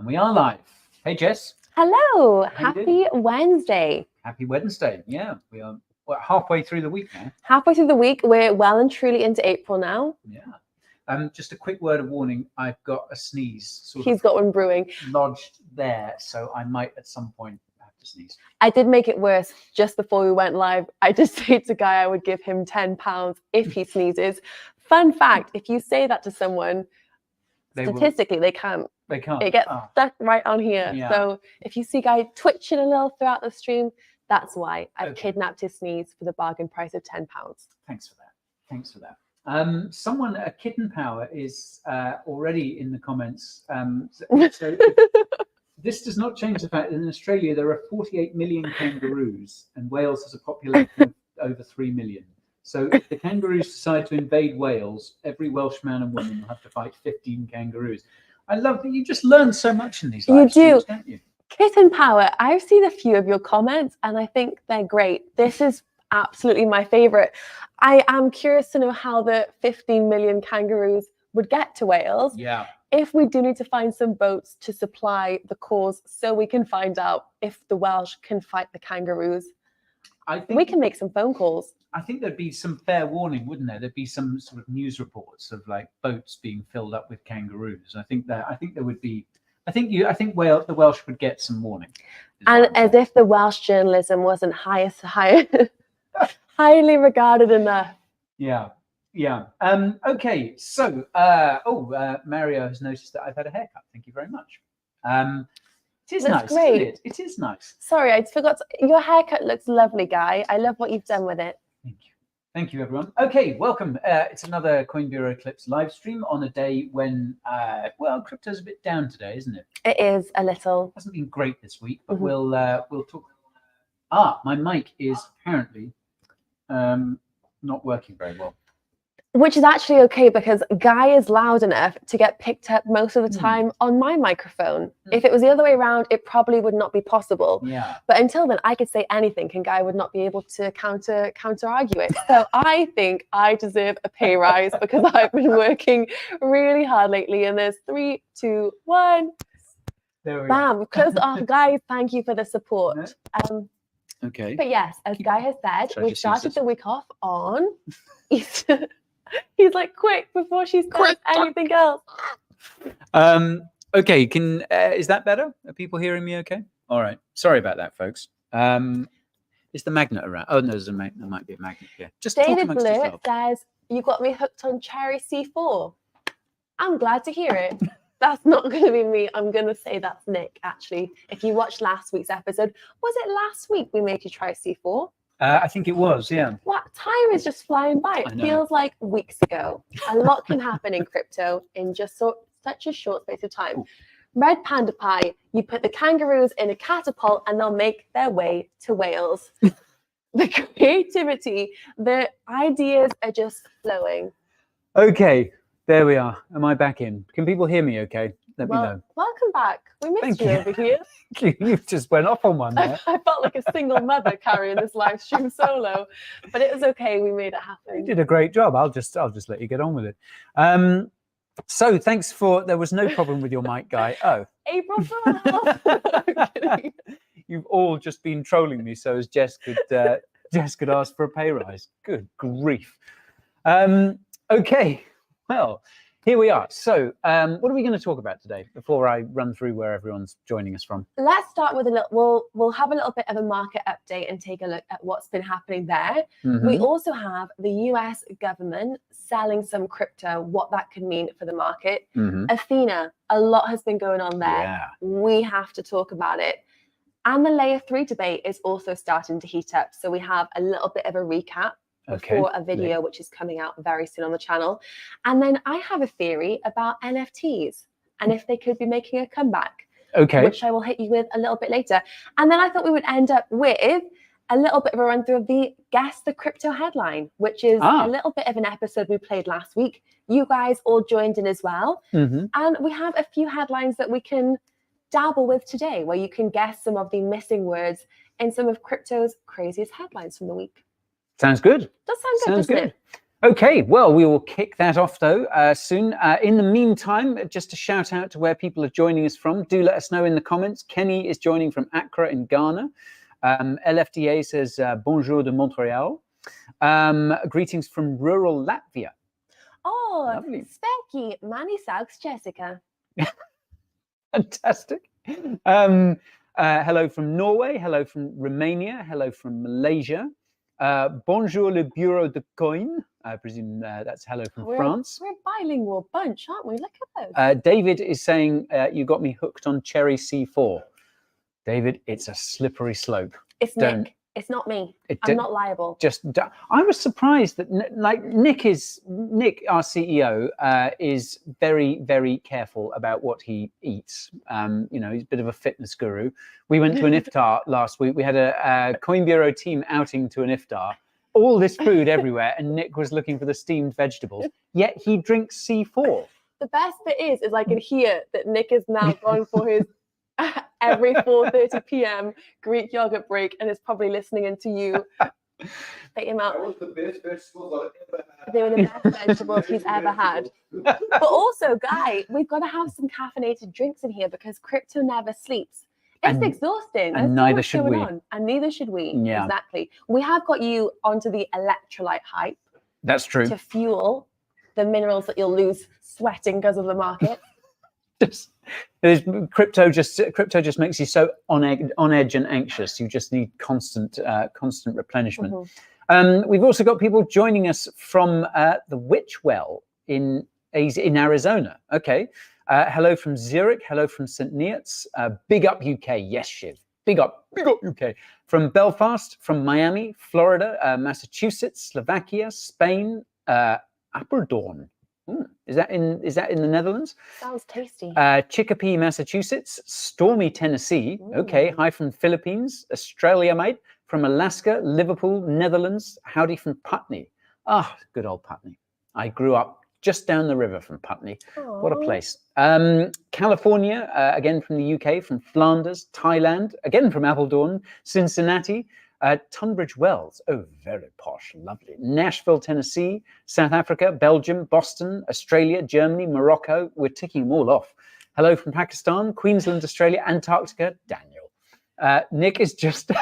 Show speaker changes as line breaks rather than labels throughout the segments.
And we are live. Hey, Jess.
Hello. Happy Wednesday.
Happy Wednesday. Yeah, we are halfway through the week now.
Halfway through the week. We're well and truly into April now.
Yeah. Just a quick word of warning. I've got a sneeze.
He's got one brewing.
Lodged there, so I might at some point have to sneeze.
I did make it worse just before we went live. I did say to Guy I would give him £10 if he sneezes. Fun fact, if you say that to someone, statistically, they can't.
They can't.
It gets stuck right on here.
Yeah.
So if you see Guy twitching a little throughout the stream, that's why I've kidnapped his sneeze for the bargain price of £10.
Thanks for that. Thanks for that. Someone, a Kitten Power, is already in the comments. So this does not change the fact that in Australia there are 48 million kangaroos and Wales has a population of over 3 million. So if the kangaroos decide to invade Wales, every Welsh man and woman will have to fight 15 kangaroos. I love that you just learn so much in these live streams, don't you?
Kitten Power, I've seen a few of your comments and I think they're great. This is absolutely my favorite. I am curious to know how the 15 million kangaroos would get to Wales.
Yeah.
If we do need to find some boats to supply the cause so we can find out if the Welsh can fight the kangaroos, I think we can make some phone calls.
I think there'd be some fair warning, wouldn't there? There'd be some sort of news reports of like boats being filled up with kangaroos. I think there would be. I think the Welsh would get some warning.
And as if the Welsh journalism wasn't highly regarded enough.
Yeah. Okay. So, Mario has noticed that I've had a haircut. Thank you very much. It is nice,
great.
isn't it? It is nice.
Sorry, I forgot. Your haircut looks lovely, Guy. I love what you've done with it.
Thank you. Thank you, everyone. Okay, welcome. It's another Coin Bureau Eclipse live stream on a day when, crypto's a bit down today, isn't it?
It is a little.
It hasn't been great this week, but we'll talk. My mic is apparently not working very well.
Which is actually okay because Guy is loud enough to get picked up most of the time on my microphone. If it was the other way around, it probably would not be possible.
Yeah.
But until then, I could say anything and Guy would not be able to counter argue it. So I think I deserve a pay rise because I've been working really hard lately. And there's 3, 2, 1.
There we
Bam.
go.
We've closed it off. Guys, thank you for the support.
Okay.
But yes, as Guy has said, we started the week off on Easter. He's like, quick, before she says anything else.
Okay, is that better? Are people hearing me okay? All right. Sorry about that, folks. Is the magnet around? Oh, no, there might be a magnet here. Just
David Blurt says, you got me hooked on Cherry C4. I'm glad to hear it. That's not going to be me. I'm going to say that's Nick, actually. If you watched last week's episode, was it last week we made you try C4?
I think it was, yeah.
What? Time is just flying by. It feels like weeks ago. A lot can happen in crypto in just such a short space of time. Ooh. Red Panda Pie, you put the kangaroos in a catapult and they'll make their way to Wales. The creativity, the ideas are just flowing.
Okay, there we are. Am I back in? Can people hear me okay? Let me know.
Welcome back. We missed you over here.
You just went off on one there.
I felt like a single mother carrying this live stream solo, but it was okay. We made it happen.
You did a great job. I'll just let you get on with it. So thanks for. There was no problem with your mic, Guy. Oh,
April Fool.
You've all just been trolling me, so as Jess could ask for a pay rise. Good grief. Okay. Well. Here we are. So what are we going to talk about today before I run through where everyone's joining us from?
Let's start with a little, we'll have a little bit of a market update and take a look at what's been happening there. We also have the US government selling some crypto, what that could mean for the market. Ethena, a lot has been going on there.
Yeah.
We have to talk about it. And the layer 3 debate is also starting to heat up. So we have a little bit of a recap. For a video which is coming out very soon on the channel. And then I have a theory about NFTs and if they could be making a comeback, which I will hit you with a little bit later. And then I thought we would end up with a little bit of a run through of the Guess the Crypto headline, which is a little bit of an episode we played last week. You guys all joined in as well. And we have a few headlines that we can dabble with today where you can guess some of the missing words in some of crypto's craziest headlines from the week.
Sounds good.
Does sound good, doesn't it?
Okay, well, we will kick that off though soon. In the meantime, just a shout out to where people are joining us from. Do let us know in the comments. Kenny is joining from Accra in Ghana. LFDA says bonjour de Montreal. Greetings from rural Latvia.
Oh,
lovely.
Specky, mani sauks Jessica.
Fantastic. Hello from Norway. Hello from Romania. Hello from Malaysia. Bonjour le bureau de coin. I presume that's hello from France.
We're a bilingual bunch, aren't we? Look at those.
David is saying you got me hooked on cherry C4. David, it's a slippery slope.
It's Nick. It's not me. I'm not liable.
I was surprised that Nick, our CEO, is very, very careful about what he eats. You know, he's a bit of a fitness guru. We went to an iftar last week. We had a Coin Bureau team outing to an iftar. All this food everywhere, and Nick was looking for the steamed vegetables. Yet he drinks C4.
The best bit is I can hear that Nick is now going for his every 4:30 p.m. Greek yogurt break, and is probably listening into you. Spit him out.
That was the best vegetables I've ever had.
They were the best vegetables he's ever had. But also, Guy, we've got to have some caffeinated drinks in here because crypto never sleeps. It's exhausting.
And neither should we.
And neither should we.
Yeah.
Exactly. We have got you onto the electrolyte hype.
That's true.
To fuel the minerals that you'll lose sweating because of the market.
Crypto just makes you so on edge and anxious. You just need constant replenishment. Mm-hmm. We've also got people joining us from the Witch Well in Arizona. Okay. Hello from Zurich. Hello from St. Neots. Big up UK. Yes, Shiv. Big up UK. From Belfast, from Miami, Florida, Massachusetts, Slovakia, Spain, Apeldoorn. Is that in the Netherlands?
Sounds tasty.
Chicopee, Massachusetts, Stormy, Tennessee. Ooh. Okay, hi from Philippines, Australia, mate. From Alaska, Liverpool, Netherlands. Howdy from Putney. Ah, good old Putney. I grew up just down the river from Putney. Aww. What a place. California, again from the UK, from Flanders, Thailand, again from Apeldoorn, Cincinnati. Tunbridge Wells, oh, very posh, lovely. Nashville, Tennessee, South Africa, Belgium, Boston, Australia, Germany, Morocco. We're ticking them all off. Hello from Pakistan, Queensland, Australia, Antarctica, Daniel. Nick is just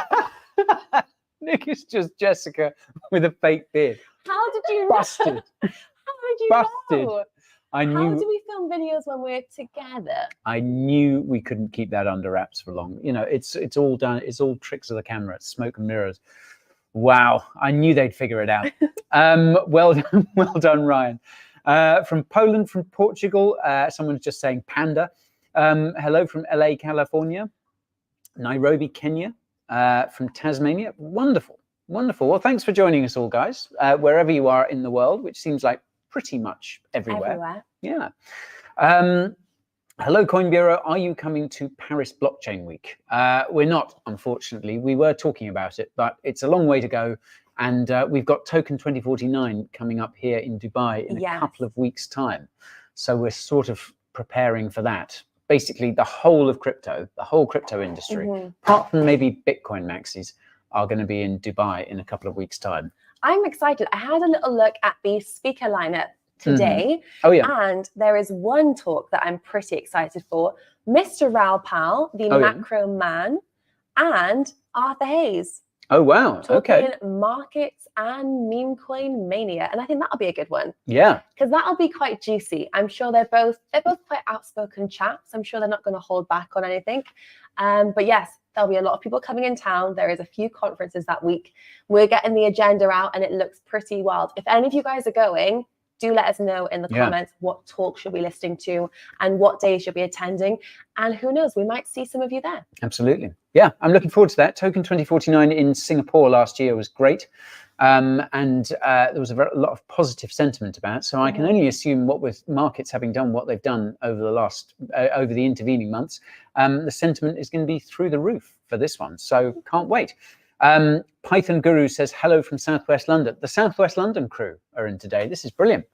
Jessica with a fake beard.
How did you
Busted.
know? How did you
Busted.
know?
I knew.
How do we film videos when we're together?
I knew we couldn't keep that under wraps for long. You know, it's all done. It's all tricks of the camera. It's smoke and mirrors. Wow, I knew they'd figure it out. Well done, Ryan. From Poland, from Portugal, someone's just saying panda. Hello from LA, California. Nairobi, Kenya. From Tasmania. Wonderful. Well, thanks for joining us all, guys. Wherever you are in the world, which seems like pretty much everywhere. Yeah. Hello, Coin Bureau. Are you coming to Paris Blockchain Week? We're not, unfortunately. We were talking about it, but it's a long way to go. And we've got Token 2049 coming up here in Dubai in a couple of weeks' time. So we're sort of preparing for that. Basically, the whole crypto industry, apart from maybe Bitcoin maxis, are going to be in Dubai in a couple of weeks' time.
I'm excited. I had a little look at the speaker lineup today.
Oh, yeah.
And there is one talk that I'm pretty excited for. Mr. Raoul Pal, the macro man, and Arthur Hayes.
Oh, wow.
Talking markets and meme coin mania. And I think that'll be a good one.
Yeah.
Because that'll be quite juicy. I'm sure they're both quite outspoken chaps. I'm sure they're not going to hold back on anything. But yes, there'll be a lot of people coming in town. There is a few conferences that week. We're getting the agenda out and it looks pretty wild. If any of you guys are going, do let us know in the comments what talk should we be listening to and what days you'll be attending. And who knows, we might see some of you there.
Absolutely. Yeah, I'm looking forward to that. Token 2049 in Singapore last year was great. And there was a lot of positive sentiment about it. So I can only assume what with markets having done what they've done over the intervening months, the sentiment is going to be through the roof for this one. So can't wait. Python Guru says, hello from Southwest London. The Southwest London crew are in today. This is brilliant.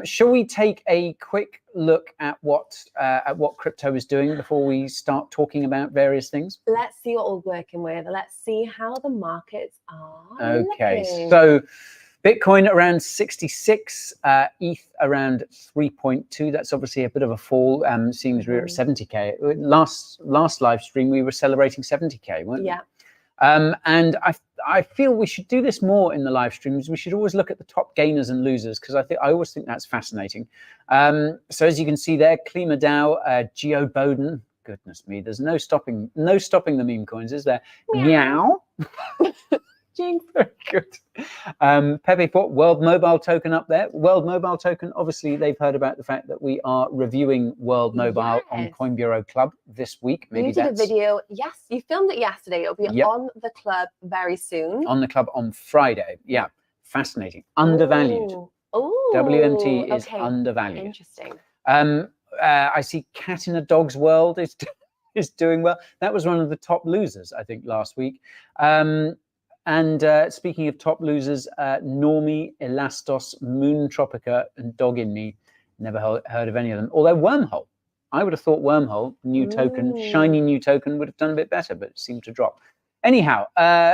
Shall we take a quick look at what crypto is doing before we start talking about various things?
Let's see what we're working with. Let's see how the markets are.
Okay,
looking.
so Bitcoin around 66, ETH around 3.2. That's obviously a bit of a fall, seeing as we were at 70k. Last live stream, we were celebrating 70k, weren't we?
Yeah.
And I feel we should do this more in the live streams. We should always look at the top gainers and losers, because I always think that's fascinating. So as you can see there, Klima DAO, Geo Boden. Goodness me, there's no stopping the meme coins, is there? Meow.
Jinx.
Very good. Pepe Port, World Mobile Token up there. World Mobile Token, obviously they've heard about the fact that we are reviewing World Mobile on Coin Bureau Club this week. Maybe
you did a video. Yes, you filmed it yesterday. It'll be on the club very soon. On the club on Friday. Yeah, fascinating. Undervalued. Oh, WMT is undervalued. Interesting. I see Cat in a Dog's World is doing well. That was one of the top losers, I think, last week. And speaking of top losers, Normie, Elastos, Moon Tropica, and Dog in Me, never heard of any of them. Although Wormhole, I would have thought Wormhole, new token, shiny new token, would have done a bit better, but it seemed to drop. Anyhow,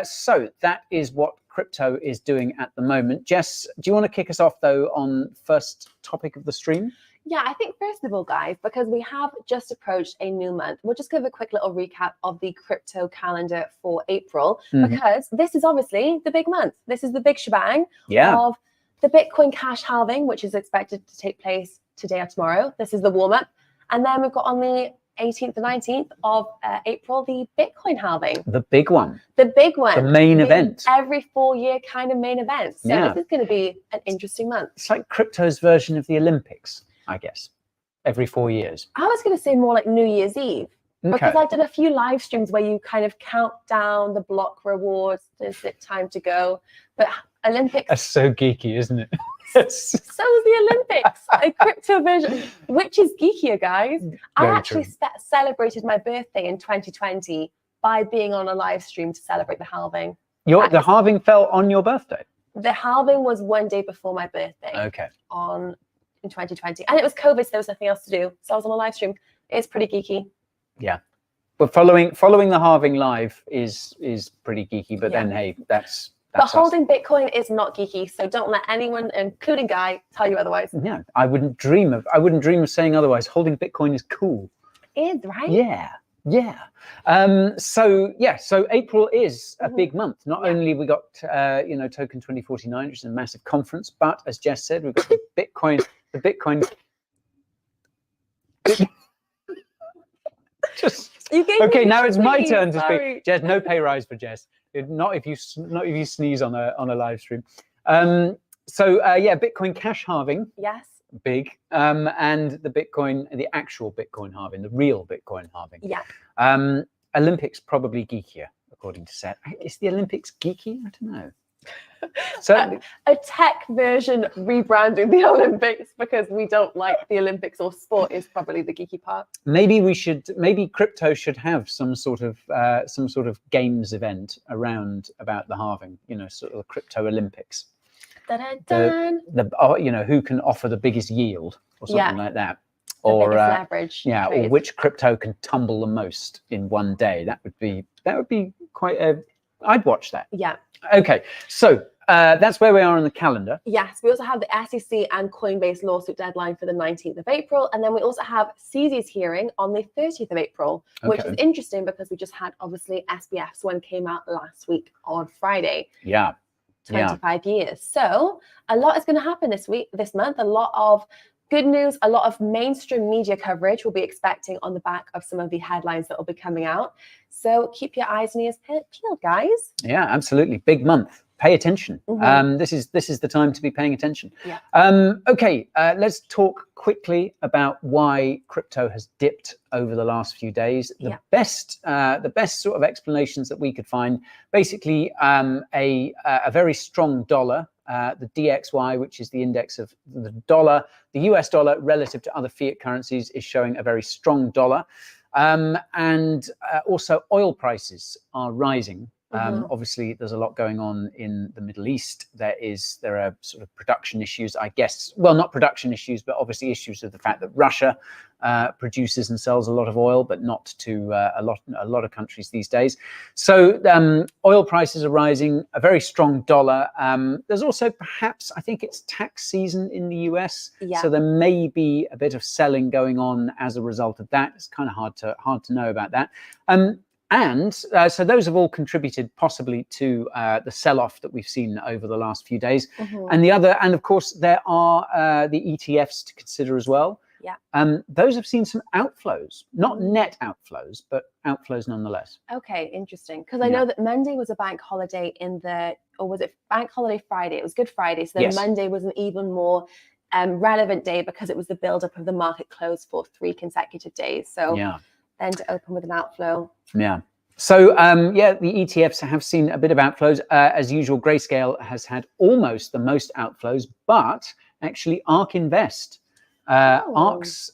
so that is what crypto is doing at the moment. Jess, do you want to kick us off, though, on first topic of the stream? Yeah, I think first of all, guys, because we have just approached a new month, we'll just give a quick little recap of the crypto calendar for April, because this is obviously the big month. This is the big shebang of the Bitcoin cash halving, which is expected to take place today or tomorrow. This is the warm-up. And then we've got on the 18th and 19th of April, the Bitcoin halving. The big one. The big one. The main event. Every 4-year kind of main event. So this is going to be an interesting month. It's like crypto's version of the Olympics, I guess, every 4 years. I was going to say more like New Year's Eve, because I did a few live streams where you kind of count down the block rewards. Is it time to go? But Olympics. That's so geeky, isn't it? So is the Olympics, a crypto version, which is geekier, guys. I actually celebrated my birthday in 2020 by being on a live stream to celebrate the halving. The halving fell on your birthday? The halving was one day before my birthday. Okay. In 2020, and it was COVID, so there was nothing else to do, so I was on a live stream. It's pretty geeky. Yeah, but following the halving live is pretty geeky, but then hey, that's but holding Bitcoin is not geeky, so don't let anyone, including Guy, tell you otherwise. Yeah, I wouldn't dream of saying otherwise. Holding Bitcoin is cool. It is, right? Yeah. So April is a big month. Not only we got Token 2049, which is a massive conference, but as Jess said, we've got the Bitcoin. Okay, now it's my turn to speak. Jess, no pay rise for Jess. Not if you sneeze on a live stream. Bitcoin cash halving. Yes. Big. And the actual Bitcoin halving, the real Bitcoin halving. Yeah. Olympics probably geekier, according to Seth. Is the Olympics geeky? I don't know. So a tech version rebranding the Olympics because we don't like the Olympics or sport is probably the geeky part. Maybe crypto should have some sort of games event about the halving, sort of the crypto Olympics. Who can offer the biggest yield or something like that. Or leverage. Yeah, trades. Or which crypto can tumble the most in one day. That would be quite I'd watch that. Yeah. Okay, so that's where we are on the calendar. Yes, we also have the SEC and Coinbase lawsuit deadline for the 19th of April. And then we also have CZ's hearing on the 30th of April, which is interesting because we just had, obviously, SBF's one came out last week on Friday. Yeah. 25 years. So a lot is going to happen this month. A lot of good news, a lot of mainstream media coverage we'll be expecting on the back of some of the headlines that will be coming out. So keep your eyes and ears peeled, guys. Yeah, absolutely. Big month. Pay attention. This is the time to be paying attention. Yeah. Okay, let's talk quickly about why crypto has dipped over the last few days. The best sort of explanations that we could find, basically a very strong dollar. The DXY, which is the index of the dollar, the US dollar relative to other fiat currencies, is showing a very strong dollar. And also oil prices are rising
Obviously, there's a lot going on in the Middle East. There are sort of production issues, I guess. Well, not production issues, but obviously issues with the fact that Russia produces and sells a lot of oil, but not to a lot of countries these days. So oil prices are rising, a very strong dollar. There's also perhaps, I think it's tax season in the US, so there may be a bit of selling going on as a result of that. It's kind of hard to know about that. And so those have all contributed possibly to the sell-off that we've seen over the last few days. And of course, there are the ETFs to consider as well. Those have seen some outflows, not net outflows, but outflows nonetheless.
Okay, interesting. Because I know that Monday was a bank holiday or was it bank holiday Friday? It was Good Friday. So then Monday was an even more relevant day because it was the build-up of the market close for 3 consecutive days. So then to open with an outflow.
So the ETFs have seen a bit of outflows. As usual, Grayscale has had almost the most outflows, but actually ARK Invest, ARK's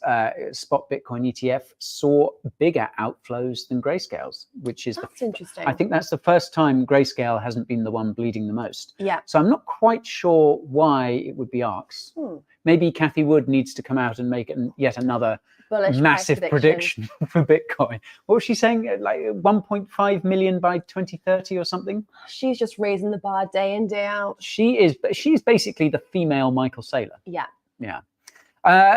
spot Bitcoin ETF, saw bigger outflows than Grayscale's, which is
interesting.
I think that's the first time Grayscale hasn't been the one bleeding the most. So I'm not quite sure why it would be ARK's. Maybe Cathie Wood needs to come out and make yet another bullish massive prediction for Bitcoin. What was she saying? Like 1.5 million by 2030 or something?
She's just raising the bar day in, day out.
She's basically the female Michael Saylor.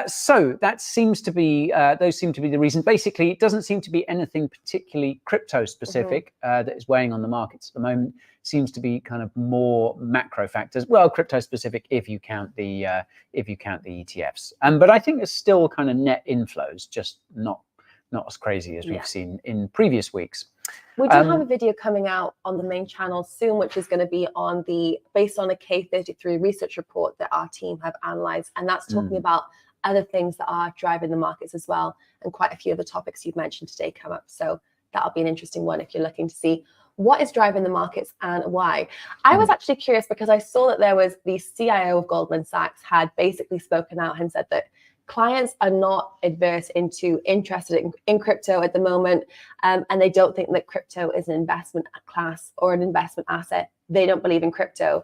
So that seems to be those seem to be the reason. Basically, it doesn't seem to be anything particularly crypto specific that is weighing on the markets at the moment. Seems to be kind of more macro factors. Well, crypto specific if you count the ETFs. But I think there's still kind of net inflows, just not as crazy as we've seen in previous weeks.
We do have a video coming out on the main channel soon, which is going to be based on a K33 research report that our team have analyzed, and that's talking about other things that are driving the markets as well, and quite a few of the topics you've mentioned today come up. So that'll be an interesting one if you're looking to see what is driving the markets and why. I was actually curious because I saw that there was the CIO of Goldman Sachs had basically spoken out and said that clients are not interested in crypto at the moment, and they don't think that crypto is an investment class or an investment asset. They don't believe in crypto.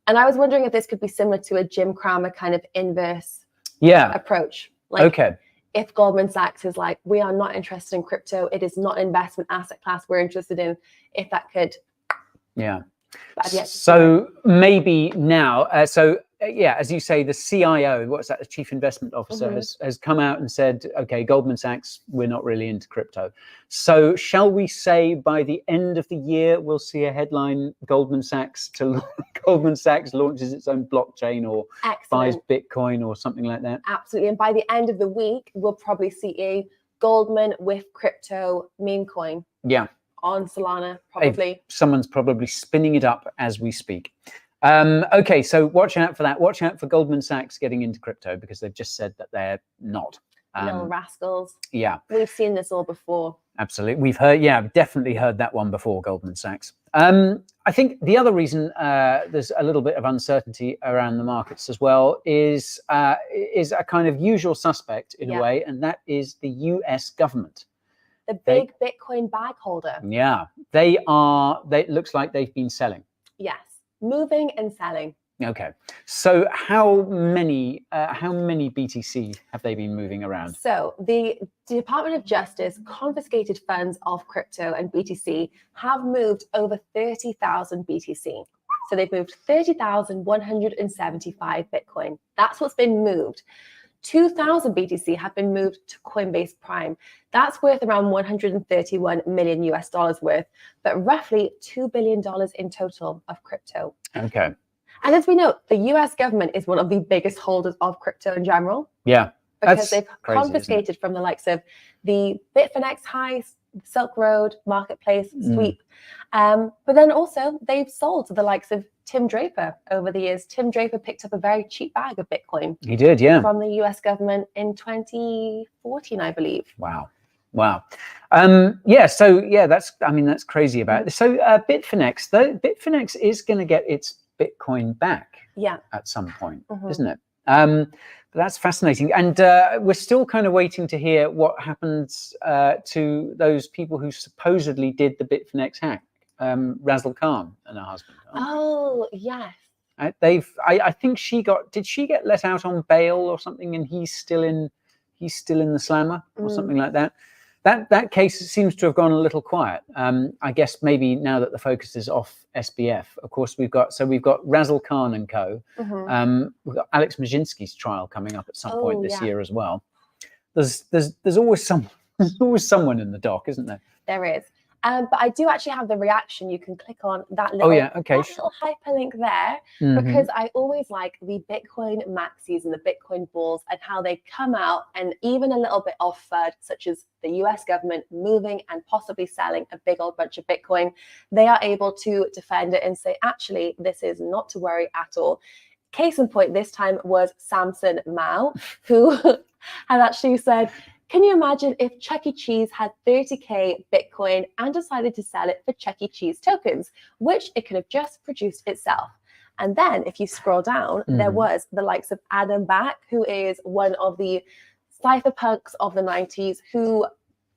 And I was wondering if this could be similar to a Jim Cramer kind of inverse approach. Like, if Goldman Sachs is like, we are not interested in crypto, it is not an investment asset class we're interested in, if that could.
So maybe now, as you say, the CIO, what's that, the Chief Investment Officer, has come out and said, okay, Goldman Sachs, we're not really into crypto. So shall we say by the end of the year, we'll see a headline, Goldman Sachs launches its own blockchain or buys Bitcoin or something like that?
Absolutely. And by the end of the week, we'll probably see a Goldman with crypto meme coin. On Solana, probably.
Someone's probably spinning it up as we speak. Okay, so watch out for that. Watch out for Goldman Sachs getting into crypto because they've just said that they're not.
Little rascals.
We've
seen this all before.
Absolutely. We've definitely heard that one before, Goldman Sachs. I think the other reason there's a little bit of uncertainty around the markets as well is a kind of usual suspect in a way, and that is the US government.
The big Bitcoin bag holder.
It looks like they've been selling.
Yes, moving and selling.
Okay, so how many BTC have they been moving around?
So the Department of Justice confiscated funds of crypto and BTC have moved over 30,000 BTC. So they've moved 30,175 Bitcoin. That's what's been moved. 2,000 BTC have been moved to Coinbase Prime. That's worth around $131 million worth, but roughly $2 billion in total of crypto.
Okay.
And as we know, the US government is one of the biggest holders of crypto in general. Because they've confiscated from the likes of the Bitfinex High, Silk Road, Marketplace, Sweep. But then also they've sold to the likes of Tim Draper over the years. Tim Draper picked up a very cheap bag of Bitcoin.
He did, from
the US government in 2014, I believe.
Wow. That's crazy about it. So Bitfinex is going to get its Bitcoin back at some point, isn't it? But that's fascinating. And we're still kind of waiting to hear what happens to those people who supposedly did the Bitfinex hack. Razzle Khan and her husband.
Oh, yes.
I think did she get let out on bail or something, and he's still in the slammer or something like that. That case seems to have gone a little quiet. I guess maybe now that the focus is off SBF. Of course, we've got Razzle Khan and co. We've got Alex Majinski's trial coming up at some point this year as well. There's always someone in the dock, isn't there?
There is. But I do actually have the reaction. You can click on that little, that little hyperlink there, because I always like the Bitcoin maxis and the Bitcoin bulls and how they come out and even a little bit offered, such as the US government moving and possibly selling a big old bunch of Bitcoin. They are able to defend it and say, actually, this is not to worry at all. Case in point this time was Samson Mao, who had actually said, can you imagine if Chuck E. Cheese had 30K Bitcoin and decided to sell it for Chuck E. Cheese tokens, which it could have just produced itself? And then if you scroll down, there was the likes of Adam Back, who is one of the cypherpunks of the 90s, who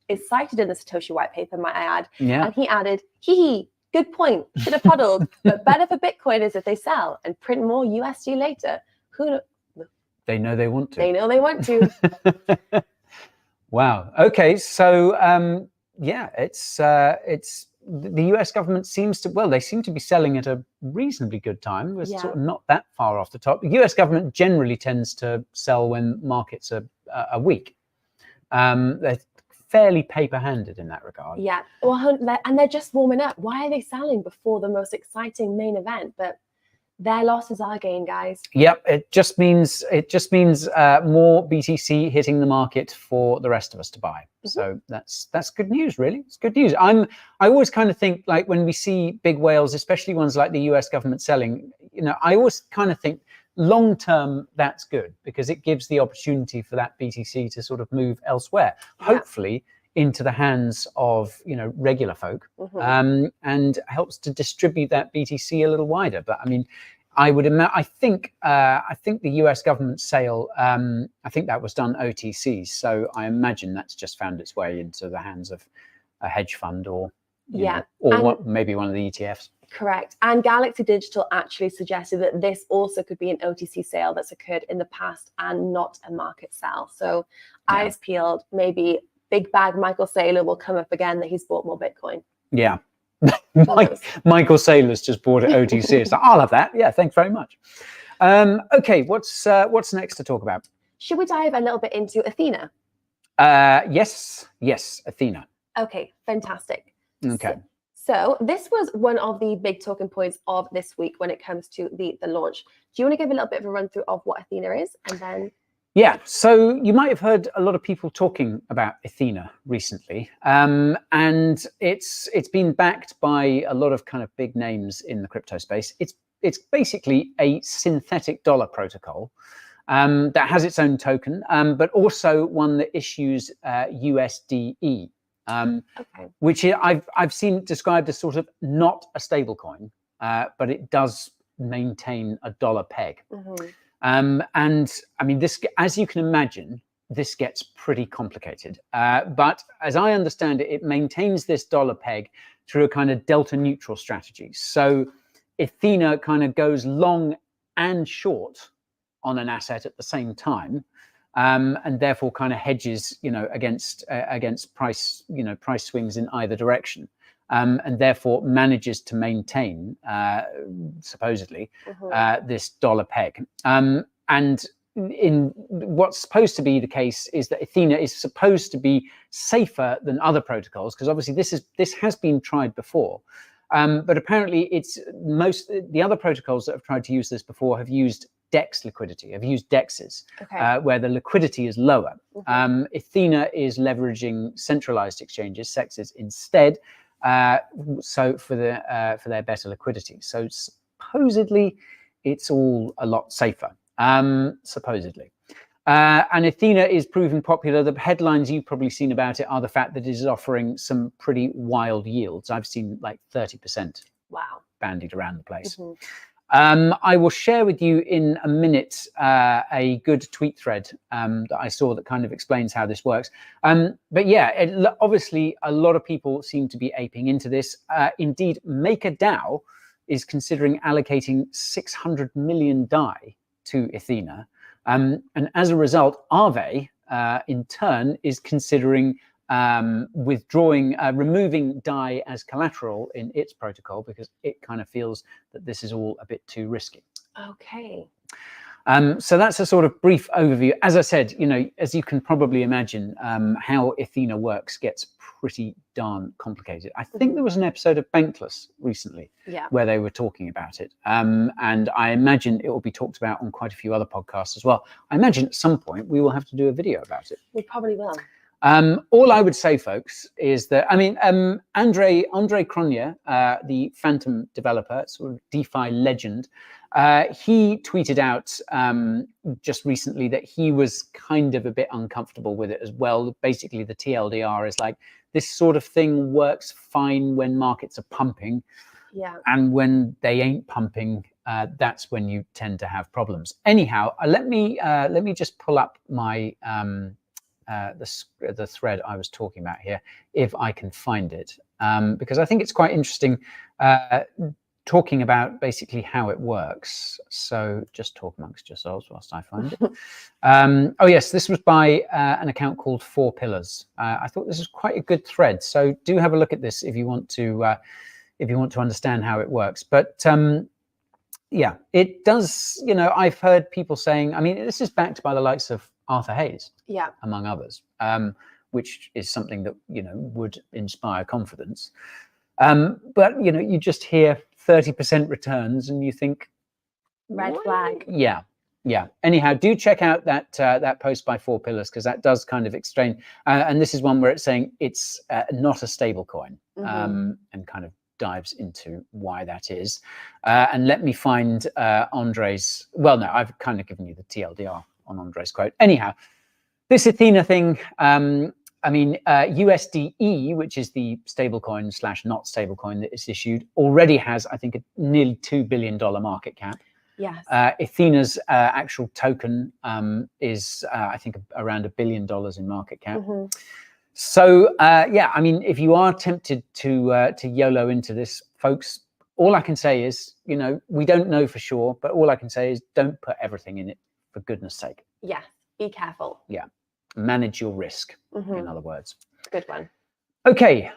is cited in the Satoshi white paper, might I add. Yeah. And he added, hee, good point, should have huddled, but better for Bitcoin is if they sell and print more USD later.
They know they want to.
They know they want to.
Wow. Okay. So it's the US government seem to be selling at a reasonably good time. We're sort of not that far off the top. The US government generally tends to sell when markets are weak. They're fairly paper-handed in that regard.
Yeah. Well, and they're just warming up. Why are they selling before the most exciting main event? But their loss is our gain, guys. Yep,
it just means more BTC hitting the market for the rest of us to buy. So that's good news, really. It's good news. I always kind of think, like, when we see big whales, especially ones like the US government selling, I always kind of think long term that's good, because it gives the opportunity for that BTC to sort of move elsewhere, hopefully into the hands of regular folk, and helps to distribute that BTC a little wider. But I mean, I think the US government sale, I think that was done OTC, so I imagine that's just found its way into the hands of a hedge fund or maybe one of the ETFs.
Correct. And Galaxy Digital actually suggested that this also could be an OTC sale that's occurred in the past and not a market sell. So eyes peeled, maybe big bag Michael Saylor will come up again that he's bought more Bitcoin.
Yeah. Michael Saylor's just bought it OTC. So I'll have that. Yeah, thanks very much. Okay, what's next to talk about?
Should we dive a little bit into Ethena?
Yes, Ethena.
Okay, fantastic.
Okay.
So this was one of the big talking points of this week when it comes to the launch. Do you want to give a little bit of a run through of what Ethena is, and then?
Yeah, so you might have heard a lot of people talking about Ethena recently, and it's been backed by a lot of kind of big names in the crypto space. It's basically a synthetic dollar protocol that has its own token, but also one that issues USDE, which I've seen described as sort of not a stable coin, but it does maintain a dollar peg. And I mean, this, as you can imagine, this gets pretty complicated. But as I understand it, it maintains this dollar peg through a kind of delta neutral strategy. So Ethena kind of goes long and short on an asset at the same time, and therefore kind of hedges, against price swings in either direction. And therefore manages to maintain, supposedly, this dollar peg. And in what's supposed to be the case is that Ethena is supposed to be safer than other protocols, because obviously this has been tried before. But apparently the other protocols that have tried to use this before have used DEX liquidity, have used DEXs, where the liquidity is lower. Ethena is leveraging centralized exchanges, CEXs, instead. So for their better liquidity. So supposedly it's all a lot safer, supposedly. And Ethena is proving popular. The headlines you've probably seen about it are the fact that it is offering some pretty wild yields. I've seen like 30%.
Wow.
Bandied around the place. I will share with you in a minute a good tweet thread that I saw that kind of explains how this works. But yeah, obviously a lot of people seem to be aping into this. Indeed, MakerDAO is considering allocating 600 million DAI to Ethena. And as a result, Aave, in turn, is considering removing DAI as collateral in its protocol because it kind of feels that this is all a bit too risky.
Okay.
So that's a sort of brief overview. As I said, as you can probably imagine, how Ethena works gets pretty darn complicated. I think there was an episode of Bankless recently where they were talking about it. And I imagine it will be talked about on quite a few other podcasts as well. I imagine at some point we will have to do a video about it.
We probably will.
All I would say, folks, is that, Andre Cronje, the Phantom developer, sort of DeFi legend, he tweeted out just recently that he was kind of a bit uncomfortable with it as well. Basically, the TLDR is like, this sort of thing works fine when markets are pumping.
Yeah. And
when they ain't pumping, that's when you tend to have problems. Anyhow, let me just pull up my the thread I was talking about here, if I can find it, because I think it's quite interesting, talking about basically how it works. So just talk amongst yourselves whilst I find it. Oh yes, this was by an account called 4 Pillars. I thought this was quite a good thread, so do have a look at this if you want to understand how it works. But yeah, it does. I've heard people saying, this is backed by the likes of Arthur Hayes, among others, which is something that would inspire confidence. But you just hear 30% returns, and you think,
red flag.
Yeah. Anyhow, do check out that post by 4 Pillars, because that does kind of explain. And this is one where it's saying it's not a stable coin, and kind of dives into why that is. And let me find Andre's. Well, no, I've kind of given you the TLDR on Andre's quote. Anyhow, this Ethena thing, USDE, which is the stablecoin / not stablecoin that is issued, already has, I think, a nearly $2 billion market cap.
Yes.
Ethena's actual token is, I think, around $1 billion in market cap. So, if you are tempted to YOLO into this, folks, all I can say is, we don't know for sure, but all I can say is don't put everything in it, for goodness sake.
Yeah, be careful.
Yeah, manage your risk, in other words.
Good one.
Okay,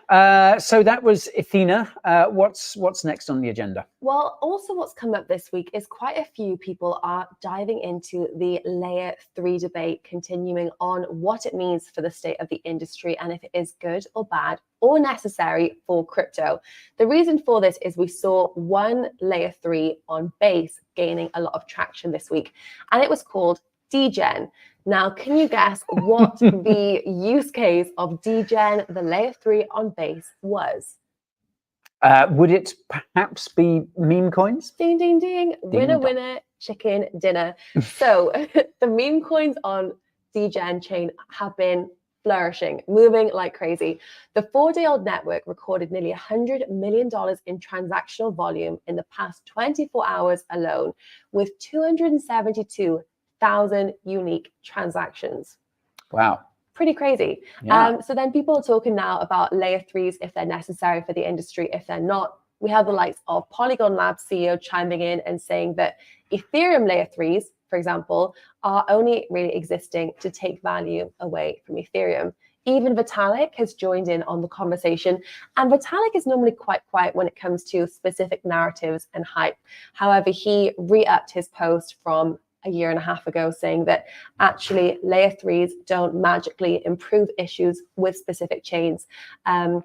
so that was Ethena. What's next on the agenda?
Well, also what's come up this week is quite a few people are diving into the layer 3 debate, continuing on what it means for the state of the industry and if it is good or bad or necessary for crypto. The reason for this is we saw one layer 3 on Base gaining a lot of traction this week, and it was called Degen. Now, can you guess what the use case of Degen, the layer 3 on Base, was?
Would it perhaps be meme coins?
Ding, ding, ding. Winner, winner, chicken dinner. So the meme coins on Degen chain have been flourishing, moving like crazy. The 4-day-old network recorded nearly $100 million in transactional volume in the past 24 hours alone, with 272,000 unique transactions.
Wow.
Pretty crazy.
Yeah.
So then people are talking now about layer 3s, if they're necessary for the industry, if they're not. We have the likes of Polygon Labs CEO chiming in and saying that Ethereum layer 3s, for example, are only really existing to take value away from Ethereum. Even Vitalik has joined in on the conversation, and Vitalik is normally quite quiet when it comes to specific narratives and hype. However, he re-upped his post from a year and a half ago, saying that actually layer 3s don't magically improve issues with specific chains, and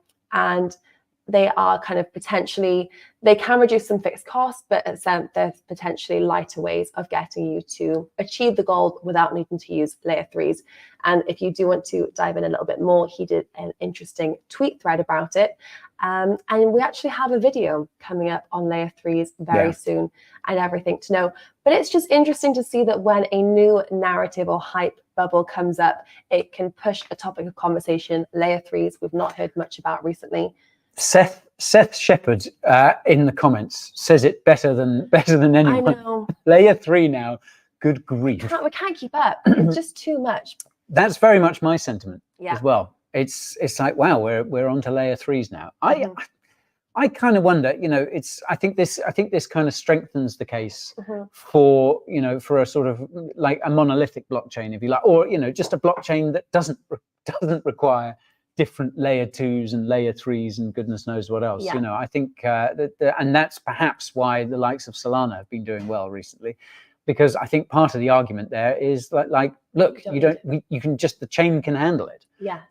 they are kind of potentially, they can reduce some fixed costs, but there's potentially lighter ways of getting you to achieve the goal without needing to use layer 3s. And if you do want to dive in a little bit more, he did an interesting tweet thread about it. And we actually have a video coming up on layer 3s very soon and everything to know. But it's just interesting to see that when a new narrative or hype bubble comes up, it can push a topic of conversation. Layer 3s we've not heard much about recently.
Seth Shepherd in the comments says it better than anyone.
I know.
Layer 3 now. Good grief.
We can't keep up. It's just too much.
That's very much my sentiment
Yeah.
as well. It's like, wow, we're on to layer 3s now. I kind of wonder, I think this kind of strengthens the case for, for a sort of like a monolithic blockchain, if you like, or, just a blockchain that doesn't require different layer 2s and layer 3s and goodness knows what else.
Yeah.
I think and that's perhaps why the likes of Solana have been doing well recently, because I think part of the argument there is like look, you can just, the chain can handle it.
Yes.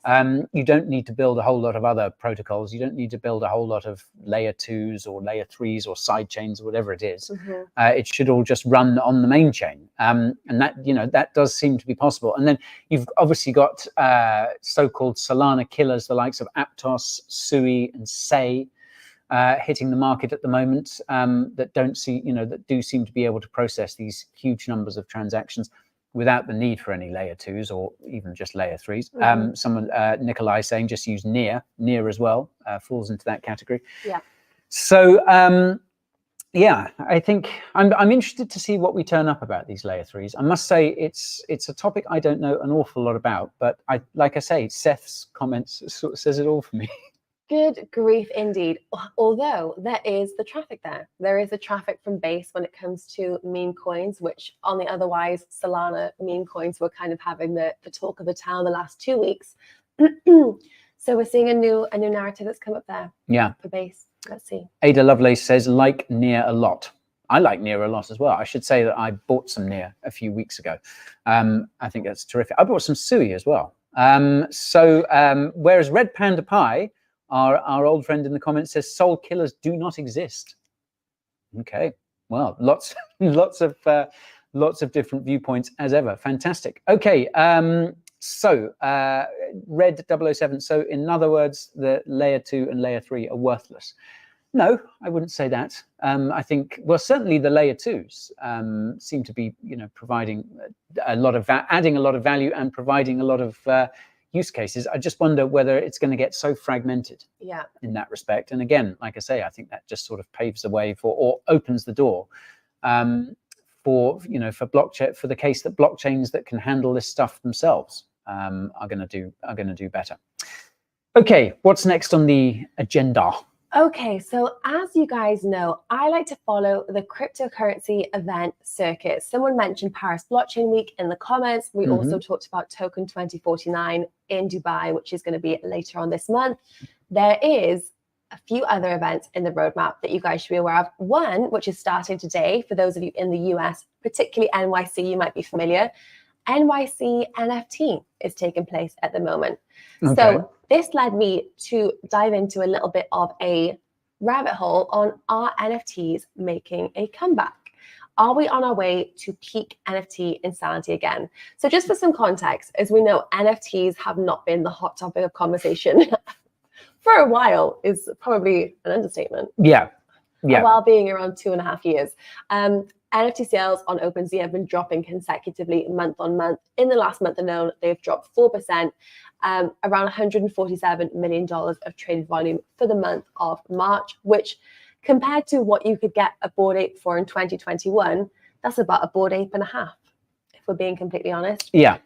You don't need to build a whole lot of other protocols. You don't need to build a whole lot of layer 2s or layer 3s or side chains or whatever it is. It should all just run on the main chain. And that, that does seem to be possible. And then you've obviously got so-called Solana killers, the likes of Aptos, Sui, and Sei, hitting the market at the moment, that do seem to be able to process these huge numbers of transactions without the need for any layer 2s or even just layer 3s. Someone, Nikolai, saying just use Near as well, falls into that category.
Yeah.
So yeah, I think I'm interested to see what we turn up about these layer 3s. I must say it's a topic I don't know an awful lot about, but like I say, Seth's comments sort of says it all for me.
Good grief indeed. Although there is the traffic there. There is the traffic from base when it comes to meme coins, which on the otherwise Solana meme coins were kind of having the talk of the town the last 2 weeks. So we're seeing a new narrative that's come up there. Yeah. For base. Let's see.
Ada Lovelace says, like Near a lot. I like Near a lot as well. I should say that I bought some Near a few weeks ago. I think that's terrific. I bought some Sui as well. Whereas Red Panda Pie, our old friend in the comments, says soul killers do not exist. Okay, well, lots of different viewpoints as ever. Fantastic. Okay, Red 007. So in other words, the layer 2 and layer 3 are worthless. No, I wouldn't say that. I think, well, certainly the layer 2s seem to be, providing a lot of adding a lot of value and providing a lot of use cases. I just wonder whether it's going to get so fragmented in that respect. And again, like I say, I think that just sort of paves the way for, or opens the door for blockchain, for the case that blockchains that can handle this stuff themselves are going to do better. Okay, what's next on the agenda?
Okay, so as you guys know, I like to follow the cryptocurrency event circuit. Someone mentioned Paris Blockchain Week in the comments. We also talked about Token 2049 in Dubai, which is going to be later on this month. There is a few other events in the roadmap that you guys should be aware of. One, which is starting today, for those of you in the US, particularly NYC, you might be familiar. NYC NFT is taking place at the moment. Okay. So this led me to dive into a little bit of a rabbit hole on, are NFTs making a comeback? Are we on our way to peak NFT insanity again? So just for some context, as we know, NFTs have not been the hot topic of conversation for a while, is probably an understatement. Yeah. While being around 2.5 years. NFT sales on OpenSea have been dropping consecutively month on month. In the last month alone, they've dropped 4%, around $147 million of traded volume for the month of March, which compared to what you could get a Bored Ape for in 2021, that's about a Bored Ape and a half, if we're being completely honest. Yeah.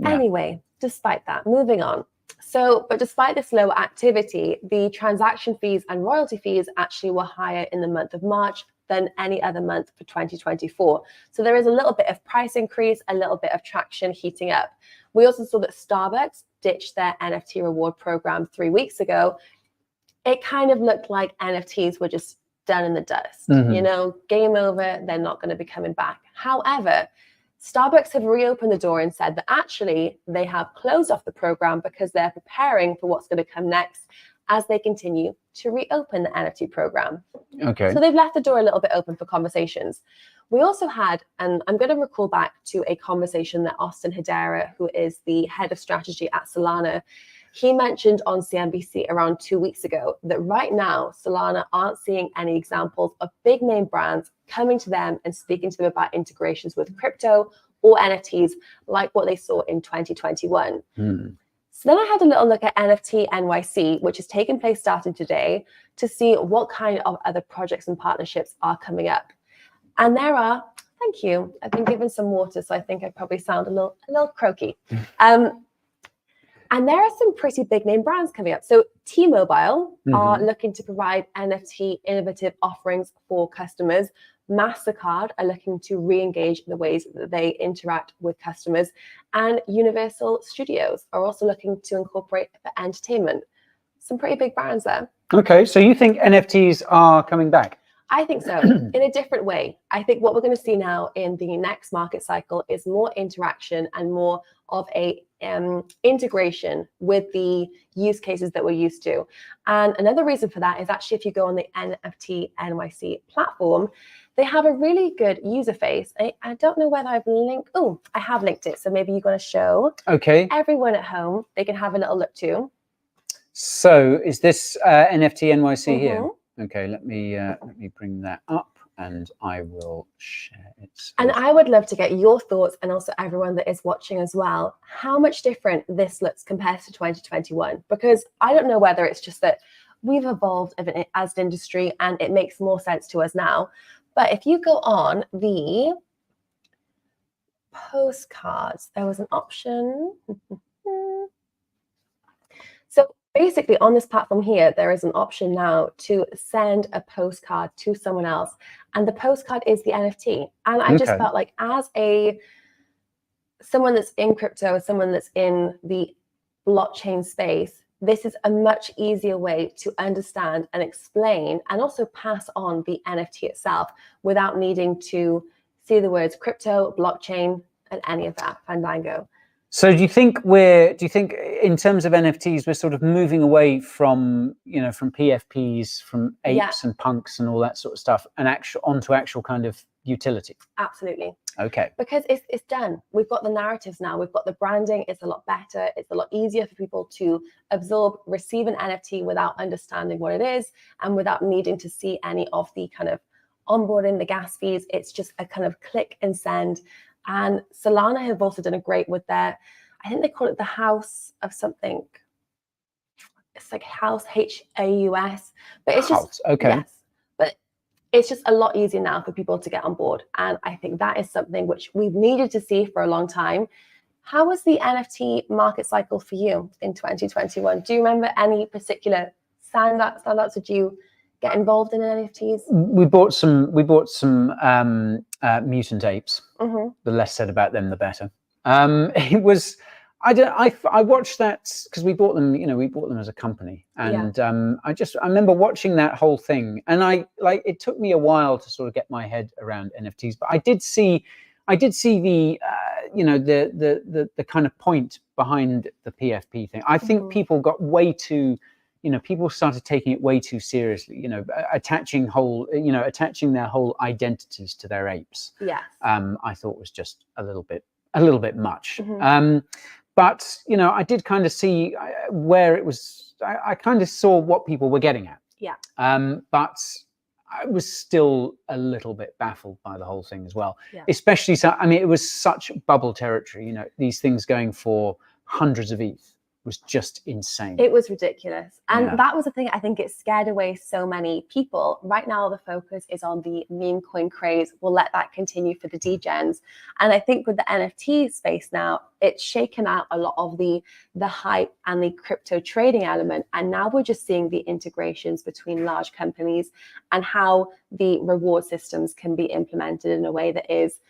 Anyway, despite that, moving on. But despite this lower activity, the transaction fees and royalty fees actually were higher in the month of March than any other month for 2024. So there is a little bit of price increase, a little bit of traction heating up. We also saw that Starbucks ditched their NFT reward program 3 weeks ago. It kind of looked like NFTs were just done in the dust. Game over, they're not going to be coming back. However, Starbucks have reopened the door and said that actually they have closed off the program because they're preparing for what's going to come next as they continue to reopen the NFT program. Okay. So they've left the door a little bit open for conversations. We also had, and I'm going to recall back to a conversation that Austin Hedera, who is the head of strategy at Solana, he mentioned on CNBC around 2 weeks ago that right now, Solana aren't seeing any examples of big name brands coming to them and speaking to them about integrations with crypto or NFTs like what they saw in 2021. So then I had a little look at NFT NYC, which is taking place starting today, to see what kind of other projects and partnerships are coming up. And there are, thank you, I've been given some water, so I think I probably sound a little croaky. And there are some pretty big name brands coming up. So T-Mobile are looking to provide NFT innovative offerings for customers. MasterCard are looking to re-engage the ways that they interact with customers. And Universal Studios are also looking to incorporate the entertainment. Some pretty big brands there.
Okay, so you think NFTs are coming back?
I think so, in a different way. I think what we're going to see now in the next market cycle is more interaction and more of a integration with the use cases that we're used to. And another reason for that is actually if you go on the NFT NYC platform, they have a really good user face. I don't know whether I've linked, oh, I have linked it. So maybe you're going to show everyone at home, they can have a little look too.
So is this NFT NYC here? Okay, let me bring that up and I will share it.
And I would love to get your thoughts, and also everyone that is watching as well, how much different this looks compared to 2021. Because I don't know whether it's just that we've evolved as an industry and it makes more sense to us now. But if you go on the postcards, there was an option. So basically on this platform here, there is an option now to send a postcard to someone else. And the postcard is the NFT. And I just felt like as someone that's in crypto, someone that's in the blockchain space, this is a much easier way to understand and explain and also pass on the NFT itself without needing to see the words crypto, blockchain, and any of that fandango.
So do you think in terms of NFTs, we're sort of moving away from, from PFPs, from apes and punks and all that sort of stuff, and onto actual kind of utility?
Absolutely.
Okay.
Because it's done. We've got the narratives now. We've got the branding. It's a lot better. It's a lot easier for people to absorb, receive an NFT without understanding what it is and without needing to see any of the kind of onboarding, the gas fees. It's just a kind of click and send. And Solana have also done a great with their, I think they call it the house of something. It's like house, HAUS, but it's just, yes, but it's just a lot easier now for people to get on board. And I think that is something which we've needed to see for a long time. How was the NFT market cycle for you in 2021? Do you remember any particular standouts? Did you get involved in NFTs?
We bought some mutant apes. The less said about them, the better. It was, I watched that because we bought them, we bought them as a company, and I remember watching that whole thing, and it took me a while to sort of get my head around NFTs, but I did see the the kind of point behind the PFP thing. I think people got way too, people started taking it way too seriously, attaching their whole identities to their apes.
Yes.
I thought was just a little bit much. But, I did kind of see where it was, I kind of saw what people were getting at.
Yeah.
But I was still a little bit baffled by the whole thing as well.
Yeah.
Especially, it was such bubble territory, these things going for hundreds of ETH. Was just insane.
It was ridiculous. And that was the thing, I think it scared away so many people. Right now, the focus is on the meme coin craze. We'll let that continue for the degens. And I think with the NFT space now, it's shaken out a lot of the hype and the crypto trading element. And now we're just seeing the integrations between large companies and how the reward systems can be implemented in a way that is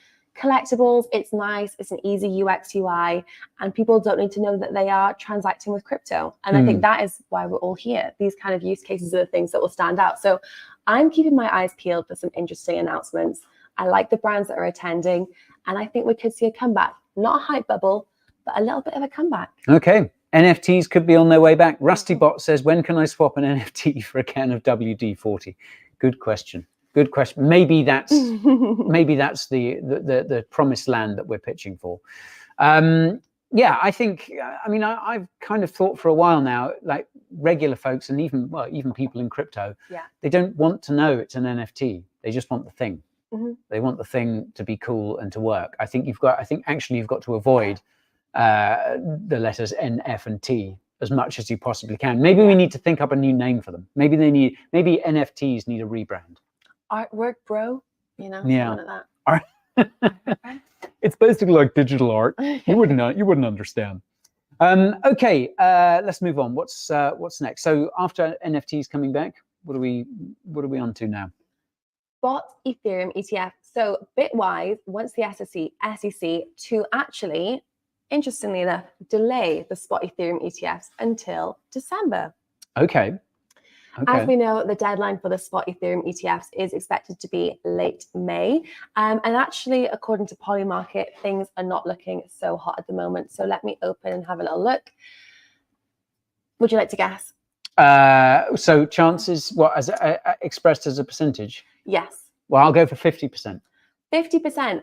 collectibles. It's nice, it's an easy UX UI, and people don't need to know that they are transacting with crypto. And I think that is why we're all here. These kind of use cases are the things that will stand out. So I'm keeping my eyes peeled for some interesting announcements. I like the brands that are attending, and I think we could see a comeback. Not a hype bubble, but a little bit of a comeback.
Okay. NFTs could be on their way back. Rustybot says, when can I swap an NFT for a can of WD-40? Good question. Good question. Maybe that's the promised land that we're pitching for. I think. I've kind of thought for a while now, like regular folks and even people in crypto, they don't want to know it's an NFT. They just want the thing. They want the thing to be cool and to work. I think you've got to avoid the letters N, F, and T as much as you possibly can. Maybe we need to think up a new name for them. Maybe NFTs need a rebrand.
Artwork, bro.
Yeah.
Like that.
It's basically like digital art. You wouldn't understand. Okay, let's move on. What's next? So after NFTs coming back, what are we on to now?
Spot Ethereum ETF. So Bitwise wants the SEC to actually, interestingly enough, delay the spot Ethereum ETFs until December.
Okay.
As we know, the deadline for the spot Ethereum ETFs is expected to be late May. And actually, according to Polymarket, things are not looking so hot at the moment. So let me open and have a little look. Would you like to guess?
So chances, what, as expressed as a percentage?
Yes.
Well, I'll go for 50%.
50%.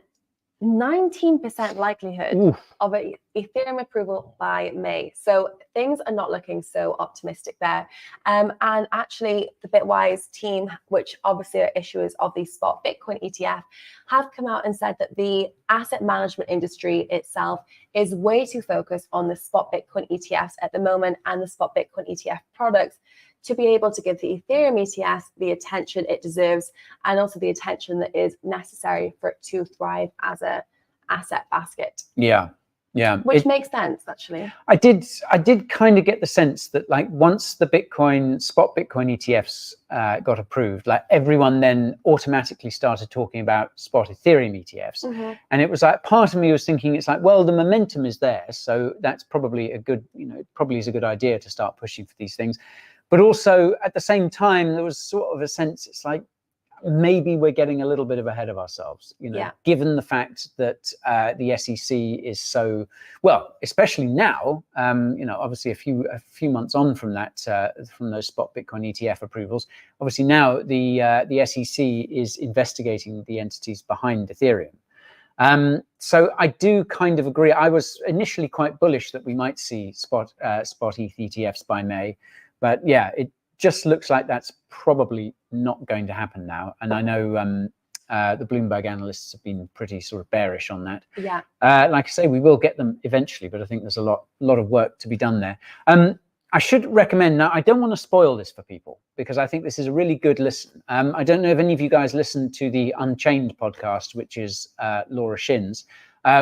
19% likelihood
Oof.
of an Ethereum approval by May. So things are not looking so optimistic there. And actually, the Bitwise team, which obviously are issuers of the spot Bitcoin ETF, have come out and said that the asset management industry itself is way too focused on the spot Bitcoin ETFs at the moment and the spot Bitcoin ETF products to be able to give the Ethereum ETFs the attention it deserves and also the attention that is necessary for it to thrive as an asset basket.
Yeah.
Which makes sense, actually.
I did kind of get the sense that, like, once the spot Bitcoin ETFs got approved, like, everyone then automatically started talking about spot Ethereum ETFs. Mm-hmm. And it was like, part of me was thinking, it's like, well, the momentum is there, so that's probably probably is a good idea to start pushing for these things. But also at the same time, there was sort of a sense, it's like, maybe we're getting a little bit of ahead of ourselves, given the fact that the SEC is so, well, especially now, obviously a few months on from that, from those spot Bitcoin ETF approvals, obviously now the SEC is investigating the entities behind Ethereum. So I do kind of agree. I was initially quite bullish that we might see spot ETH ETFs by May. But yeah, it just looks like that's probably not going to happen now. And I know the Bloomberg analysts have been pretty sort of bearish on that.
Yeah.
Like I say, we will get them eventually, but I think there's a lot of work to be done there. I should recommend, now I don't want to spoil this for people because I think this is a really good listen. I don't know if any of you guys listened to the Unchained podcast, which is Laura Shin's,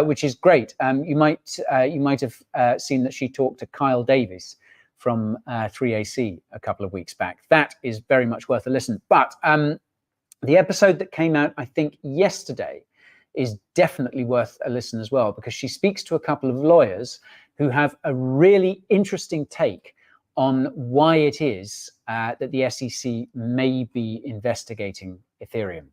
which is great. You might have seen that she talked to Kyle Davies from 3AC a couple of weeks back. That is very much worth a listen. But the episode that came out, I think, yesterday is definitely worth a listen as well, because she speaks to a couple of lawyers who have a really interesting take on why it is that the SEC may be investigating Ethereum.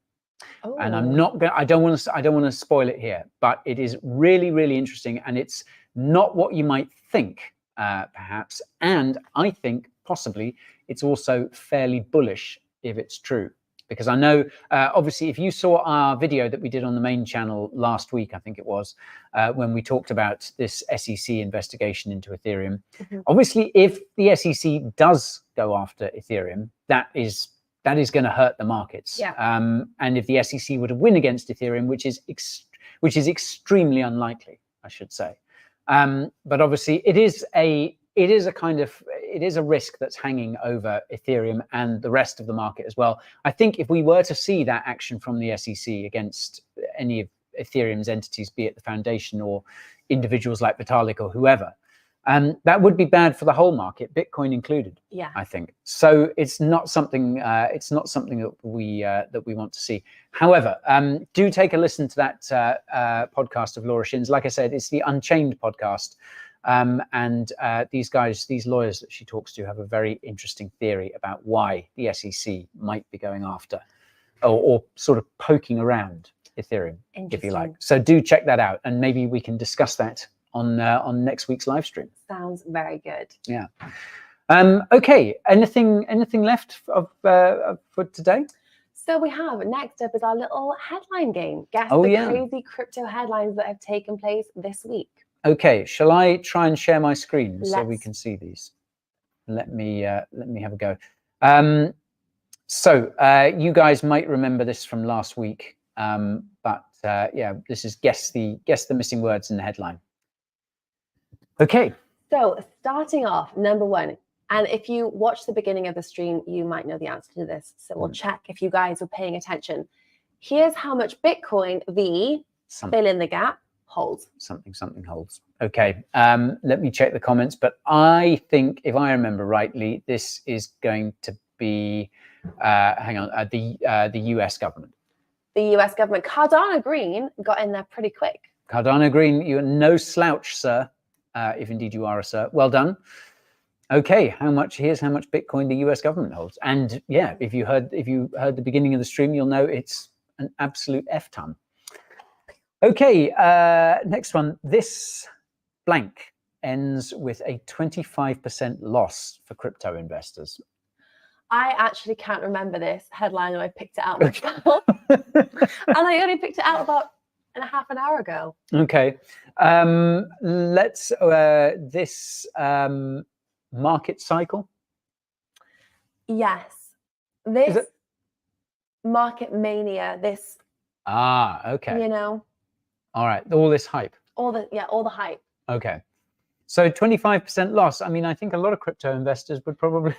Oh. And I don't want to spoil it here, but it is really, really interesting, and it's not what you might think. Perhaps, and I think possibly it's also fairly bullish if it's true, because I know obviously if you saw our video that we did on the main channel last week, I think it was, when we talked about this SEC investigation into Ethereum. Mm-hmm. Obviously, if the SEC does go after Ethereum, that is going to hurt the markets. Yeah. And if the SEC were to win against Ethereum, which is extremely unlikely, I should say. But obviously it is a risk that's hanging over Ethereum and the rest of the market as well. I think if we were to see that action from the SEC against any of Ethereum's entities, be it the foundation or individuals like Vitalik or whoever, that would be bad for the whole market, Bitcoin included. Yeah, I think so. It's not something that we want to see. However, do take a listen to that podcast of Laura Shin's. Like I said, it's the Unchained podcast, and these lawyers that she talks to have a very interesting theory about why the SEC might be going after or sort of poking around Ethereum, if you like. So do check that out, and maybe we can discuss that on next week's live stream. Sounds very good. Yeah. Okay. Anything left for today? So we have, next up is our little headline game. Guess the crazy crypto headlines that have taken place this week. Okay. Shall I try and share my screen so we can see these? Let me have a go. So you guys might remember this from last week, but yeah, this is guess the missing words in the headline. Okay.
So starting off, number one, and if you watch the beginning of the stream, you might know the answer to this. So we'll check if you guys were paying attention. Here's how much Bitcoin the fill in the gap holds.
Something holds. Okay. Let me check the comments, but I think if I remember rightly, this is going to be the US government.
The US government. Cardano Green got in there pretty quick.
Cardano Green, you're no slouch, sir. If indeed you are a sir. Well done. Okay, here's how much Bitcoin the US government holds. And yeah, if you heard the beginning of the stream, you'll know it's an absolute F ton. Okay, next one. This blank ends with a 25% loss for crypto investors.
I actually can't remember this headline, and I picked it out myself. And I only picked it out about half an hour ago.
Okay. Let's this market cycle.
Yes. This market mania, this
okay.
You know.
All right. All this hype.
All the hype.
Okay. So 25% loss. I mean, I think a lot of crypto investors would probably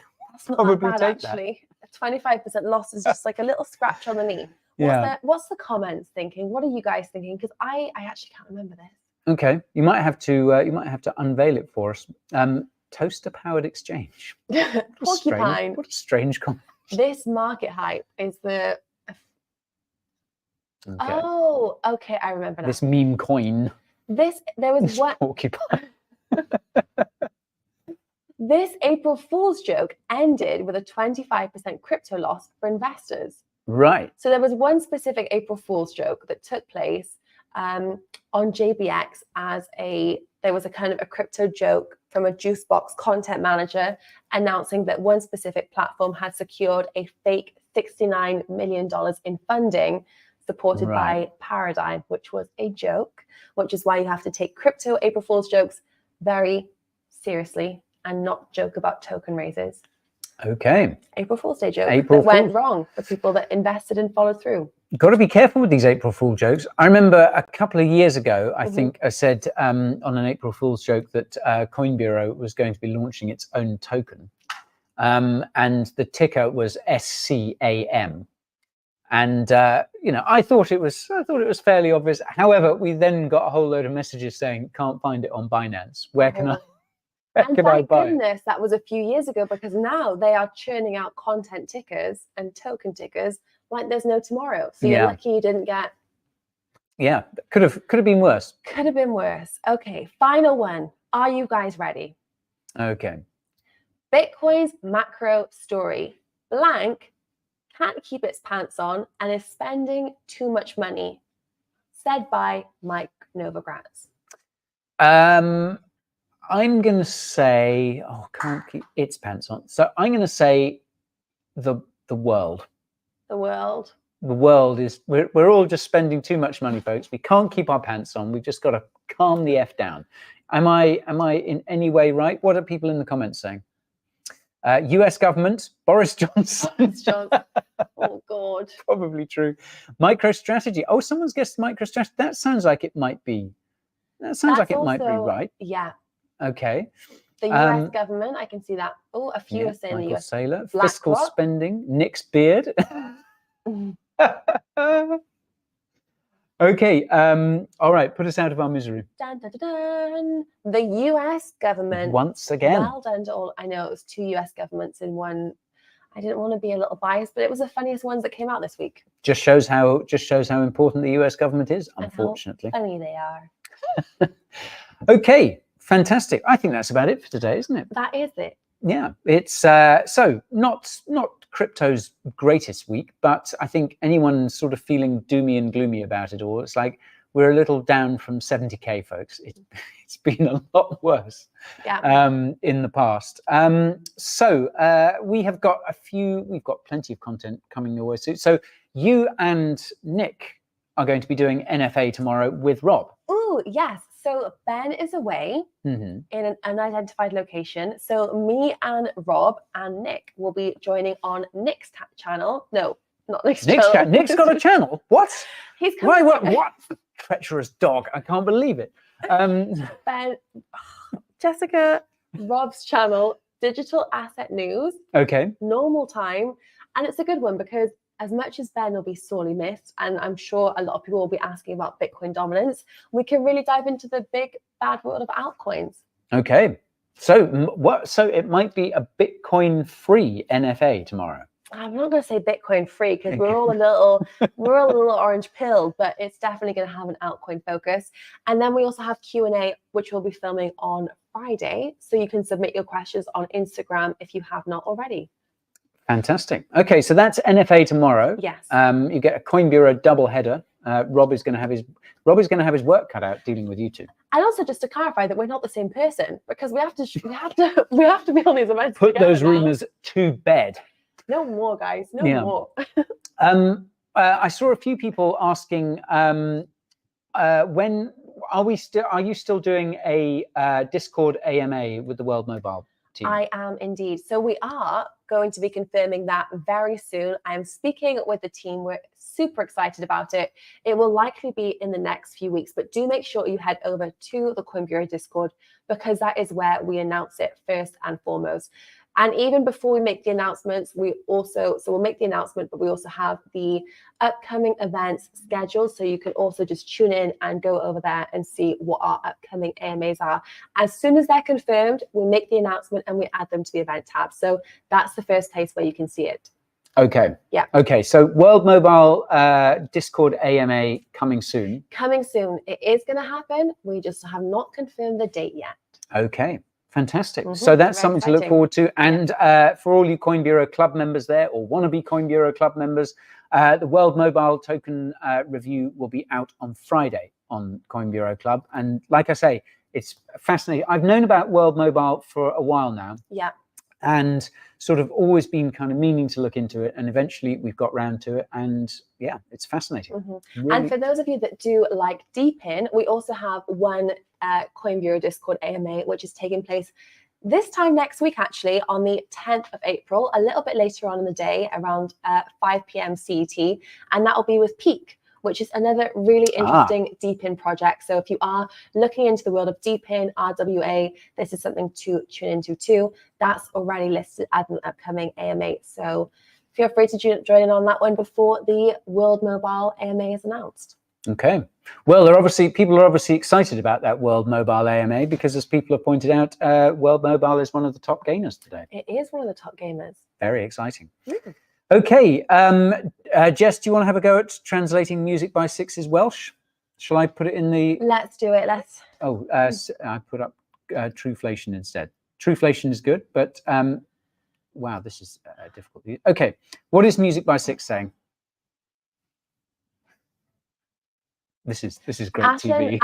bad,
take
actually. A 25% loss is just like a little scratch on the knee. What's the comments thinking? What are you guys thinking? Because I actually can't remember this.
Okay, you might have to unveil it for us. Toaster powered exchange.
Porcupine.
What a strange comment.
This market hype is the.
Okay.
Oh, okay, I remember now.
This meme coin.
There was one.
Porcupine.
This April Fool's joke ended with a 25% crypto loss for investors.
Right.
So there was one specific April Fool's joke that took place on JBX there was a kind of a crypto joke from a Juicebox content manager announcing that one specific platform had secured a fake $69 million in funding supported by Paradigm, which was a joke, which is why you have to take crypto April Fool's jokes very seriously and not joke about token raises.
Okay.
April Fool's Day joke went wrong for people that invested and followed through.
You've got to be careful with these April Fool jokes. I remember a couple of years ago, I think I said on an April Fool's joke that Coin Bureau was going to be launching its own token. And the ticker was SCAM. And I thought it was fairly obvious. However, we then got a whole load of messages saying can't find it on Binance. Where can I buy
goodness, that was a few years ago, because now they are churning out content tickers and token tickers like there's no tomorrow. So you're lucky you didn't get.
Yeah, could have been worse.
Could have been worse. Okay, final one. Are you guys ready?
Okay.
Bitcoin's macro story. Blank can't keep its pants on and is spending too much money. Said by Mike Novogratz.
I'm going to say, can't keep its pants on. So I'm going to say the world. The world. The world is, we're all just spending too much money, folks. We can't keep our pants on. We've just got to calm the F down. Am I in any way right? What are people in the comments saying? US government, Boris Johnson.
Boris Johnson. Oh, God.
Probably true. MicroStrategy. Oh, someone's guessed MicroStrategy. That sounds like it might be. That sounds like it might be right.
Yeah.
Okay.
The US government, I can see that. Oh, a few are saying the US.
Saylor. Fiscal spending. Nick's beard. Okay. All right. Put us out of our misery.
Dun, dun, dun, dun. The US government.
Once again.
Well done to all. I know it was two US governments in one. I didn't want to be a little biased, but it was the funniest ones that came out this week.
Just shows how important the US government is, unfortunately.
How funny they are.
Okay. Fantastic. I think that's about it for today, isn't it?
That is it.
Yeah, it's so not crypto's greatest week, but I think anyone sort of feeling doomy and gloomy about it all, it's like we're a little down from 70K, folks. It's been a lot worse in the past. So we've got plenty of content coming your way soon. So you and Nick are going to be doing NFA tomorrow with Rob.
Oh, yes. So Ben is away in an unidentified location. So me and Rob and Nick will be joining on Nick's channel. No, not Nick's channel.
Nick's got a channel. What?
He's coming.
What? Treacherous dog. I can't believe it.
Ben, Jessica, Rob's channel, Digital Asset News,
Okay.
normal time. And it's a good one because as much as Ben will be sorely missed, and I'm sure a lot of people will be asking about Bitcoin dominance, we can really dive into the big bad world of altcoins.
Okay. So what? So it might be a Bitcoin-free NFA tomorrow.
I'm not going to say Bitcoin free because we're all a little orange pilled, but it's definitely going to have an altcoin focus. And then we also have Q&A, which we'll be filming on Friday. So you can submit your questions on Instagram if you have not already.
Fantastic. Okay, so that's NFA tomorrow.
Yes.
You get a Coin Bureau double header. Rob is going to have his work cut out dealing with you two.
And also, just to clarify that we're not the same person because we have to be on these events.
Put those
now.
rumors to bed.
No more, guys. No more.
I saw a few people asking, when are you still doing a Discord AMA with the World Mobile team?
I am indeed. So we are going to be confirming that very soon. I am speaking with the team. We're super excited about it. It will likely be in the next few weeks, but do make sure you head over to the Coin Bureau Discord because that is where we announce it first and foremost. And even before we make the announcements, we'll make the announcement, but we also have the upcoming events scheduled. So you can also just tune in and go over there and see what our upcoming AMAs are. As soon as they're confirmed, we make the announcement and we add them to the event tab. So that's the first place where you can see it.
Okay.
Yeah.
Okay. So World Mobile Discord AMA coming soon.
Coming soon. It is going to happen. We just have not confirmed the date yet.
Okay. Fantastic. So that's something to look forward to. And for all you Coin Bureau Club members there or wannabe Coin Bureau Club members, the World Mobile Token review will be out on Friday on Coin Bureau Club. And like I say, it's fascinating. I've known about World Mobile for a while now.
Yeah.
And sort of always been kind of meaning to look into it. And eventually we've got round to it. And yeah, it's fascinating.
Really. And for those of you that do like Deepin, we also have one Coin Bureau Discord AMA, which is taking place this time next week, actually, on the 10th of April, a little bit later on in the day, around 5 p.m. CET. And that will be with Peak, which is another really interesting Deepin project. So if you are looking into the world of Deepin, RWA, this is something to tune into too. That's already listed as an upcoming AMA. So feel free to join in on that one before the World Mobile AMA is announced.
Okay. Well, people are obviously excited about that World Mobile AMA because, as people have pointed out, World Mobile is one of the top gainers today.
It is one of the top gamers.
Very exciting. Okay, Jess, do you want to have a go at translating Music by Six's Welsh? Shall I put it in the...
Let's do it, let's...
Oh, I put up Trueflation instead. Trueflation is good, but wow, this is difficult. Okay, what is Music by Six saying? This is great TV.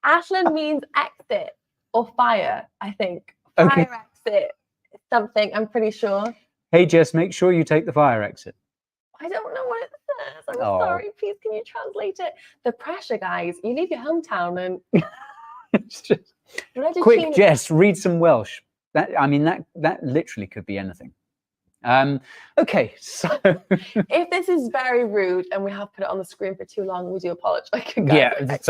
Ashland means exit or fire, I think.
Okay.
Fire exit, something, I'm pretty sure.
Hey, Jess, make sure you take the fire exit.
I don't know what it says. I'm sorry. Please, can you translate it? The pressure, guys. You leave your hometown and...
Quick, Jess, read some Welsh. That literally could be anything. Okay, so...
If this is very rude and we have put it on the screen for too long, we do apologize.
Yeah, there's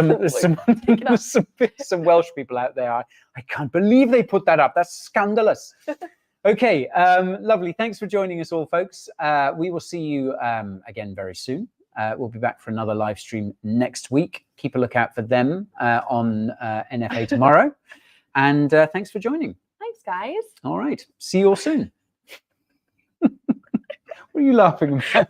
some Welsh people out there. I can't believe they put that up. That's scandalous. Okay, lovely. Thanks for joining us all, folks. We will see you again very soon. We'll be back for another live stream next week. Keep a lookout for them on NFA tomorrow. And thanks for joining.
Thanks, guys.
All right. See you all soon. What are you laughing about?